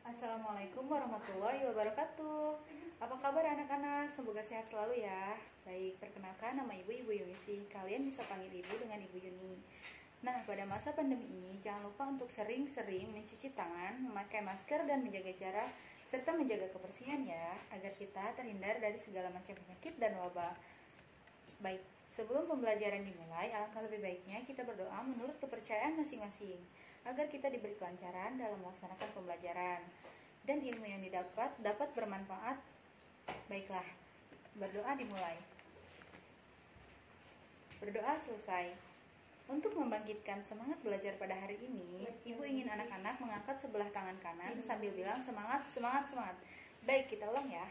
Assalamualaikum warahmatullahi wabarakatuh. Apa kabar anak-anak? Semoga sehat selalu ya. Baik, perkenalkan nama Ibu Yunisi. Kalian bisa panggil Ibu dengan Ibu Yuni. Nah, pada masa pandemi ini jangan lupa untuk sering-sering mencuci tangan, memakai masker dan menjaga jarak serta menjaga kebersihan ya, agar kita terhindar dari segala macam penyakit dan wabah. Baik, sebelum pembelajaran dimulai, alangkah lebih baiknya kita berdoa menurut kepercayaan masing-masing, agar kita diberi kelancaran dalam melaksanakan pembelajaran dan ilmu yang didapat dapat bermanfaat. Baiklah, berdoa dimulai. Berdoa selesai. Untuk membangkitkan semangat belajar pada hari ini, Ibu ingin anak-anak mengangkat sebelah tangan kanan sambil bilang semangat, semangat, semangat. Baik, kita ulang ya.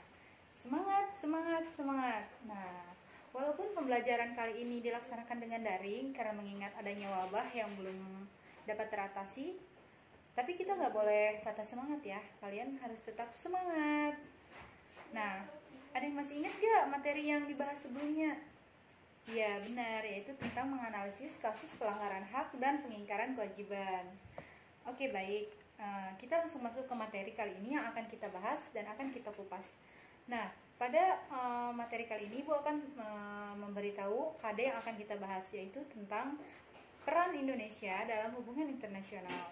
Semangat, semangat, semangat. Nah, walaupun pembelajaran kali ini dilaksanakan dengan daring karena mengingat adanya wabah yang belum dapat teratasi, tapi kita nggak boleh patah semangat ya. Kalian harus tetap semangat. Nah, ada yang masih ingat gak materi yang dibahas sebelumnya? Ya benar, yaitu tentang menganalisis kasus pelanggaran hak dan pengingkaran kewajiban. Oke baik, kita langsung masuk ke materi kali ini yang akan kita bahas dan akan kita kupas. Nah, pada materi kali ini Ibu akan memberitahu KD yang akan kita bahas, yaitu tentang peran Indonesia dalam hubungan internasional.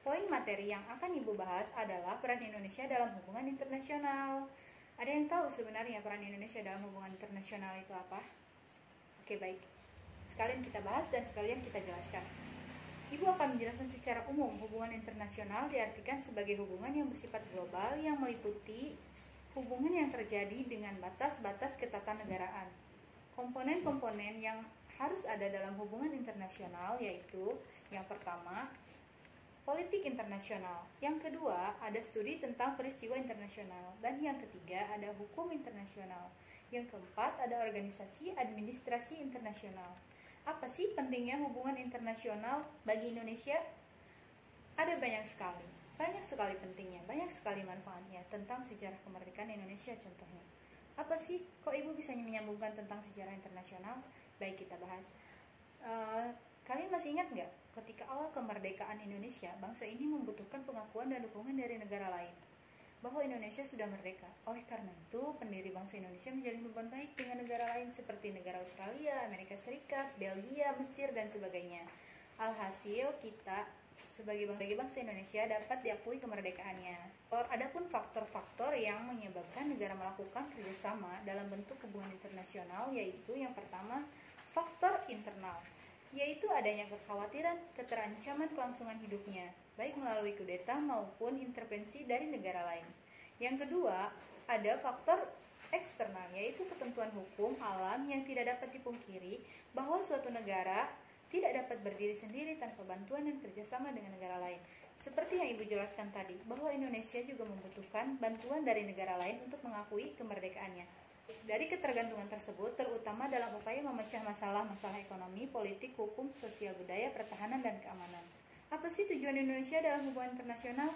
Poin materi yang akan Ibu bahas adalah peran Indonesia dalam hubungan internasional. Ada yang tahu sebenarnya peran Indonesia dalam hubungan internasional itu apa? Oke baik, sekalian kita bahas dan sekalian kita jelaskan. Ibu akan menjelaskan secara umum hubungan internasional diartikan sebagai hubungan yang bersifat global yang meliputi hubungan yang terjadi dengan batas-batas ketatanegaraan. Komponen-komponen yang harus ada dalam hubungan internasional yaitu yang pertama, politik internasional, yang kedua ada studi tentang peristiwa internasional, dan yang ketiga ada hukum internasional. Yang keempat, ada organisasi administrasi internasional. Apa sih pentingnya hubungan internasional bagi Indonesia? Ada banyak sekali pentingnya, banyak sekali manfaatnya tentang sejarah kemerdekaan Indonesia contohnya. Apa sih? Kok Ibu bisa menyambungkan tentang sejarah internasional? Baik, kita bahas. Kalian masih ingat nggak ketika awal kemerdekaan Indonesia, bangsa ini membutuhkan pengakuan dan dukungan dari negara lain bahwa Indonesia sudah merdeka. Oleh karena itu, pendiri bangsa Indonesia menjalin hubungan baik dengan negara lain seperti negara Australia, Amerika Serikat, Belgia, Mesir, dan sebagainya. Alhasil, kita sebagai bangsa Indonesia dapat diakui kemerdekaannya. Adapun faktor-faktor yang menyebabkan negara melakukan kerjasama dalam bentuk hubungan internasional, yaitu yang pertama, faktor internal, yaitu adanya kekhawatiran keterancaman kelangsungan hidupnya, baik melalui kudeta maupun intervensi dari negara lain. Yang kedua, ada faktor eksternal, yaitu ketentuan hukum alam yang tidak dapat dipungkiri bahwa suatu negara tidak dapat berdiri sendiri tanpa bantuan dan kerjasama dengan negara lain. Seperti yang Ibu jelaskan tadi, bahwa Indonesia juga membutuhkan bantuan dari negara lain untuk mengakui kemerdekaannya. Dari ketergantungan tersebut, terutama dalam upaya memecah masalah-masalah ekonomi, politik, hukum, sosial, budaya, pertahanan, dan keamanan. Apa sih tujuan Indonesia dalam hubungan internasional?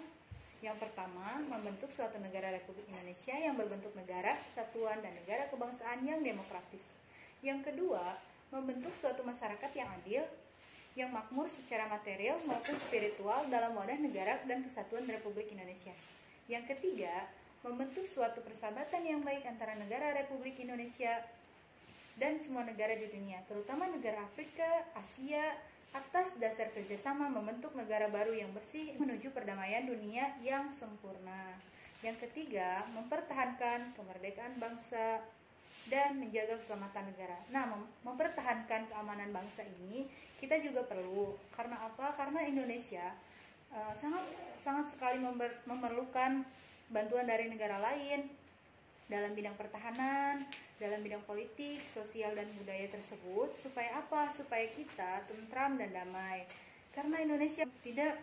Yang pertama, membentuk suatu negara Republik Indonesia yang berbentuk negara, kesatuan, dan negara kebangsaan yang demokratis. Yang kedua, membentuk suatu masyarakat yang adil, yang makmur secara material maupun spiritual dalam wadah negara dan kesatuan Republik Indonesia. Yang ketiga, membentuk suatu persahabatan yang baik antara negara Republik Indonesia dan semua negara di dunia, terutama negara Afrika, Asia, atas dasar kerjasama membentuk negara baru yang bersih menuju perdamaian dunia yang sempurna. Yang ketiga, mempertahankan kemerdekaan bangsa dan menjaga keselamatan negara. Nah, mempertahankan keamanan bangsa ini kita juga perlu. Karena apa? Karena Indonesia sangat sekali memerlukan bantuan dari negara lain dalam bidang pertahanan, dalam bidang politik, sosial, dan budaya tersebut. Supaya apa? Supaya kita tentram dan damai. Karena Indonesia tidak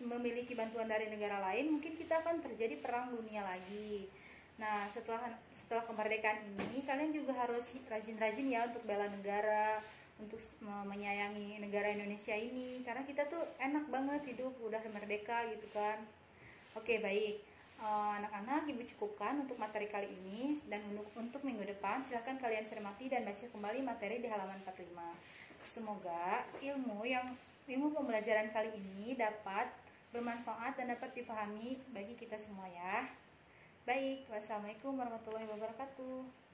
memiliki bantuan dari negara lain, mungkin kita akan terjadi perang dunia lagi. Nah, setelah kemerdekaan ini, kalian juga harus rajin-rajin ya untuk bela negara, untuk menyayangi negara Indonesia ini. Karena kita tuh enak banget hidup udah merdeka gitu kan. Oke, baik. Anak-anak, Ibu cukupkan untuk materi kali ini, dan untuk minggu depan silahkan kalian cermati dan baca kembali materi di halaman 45. Semoga ilmu pembelajaran kali ini dapat bermanfaat dan dapat dipahami bagi kita semua ya. Baik, wassalamualaikum warahmatullahi wabarakatuh.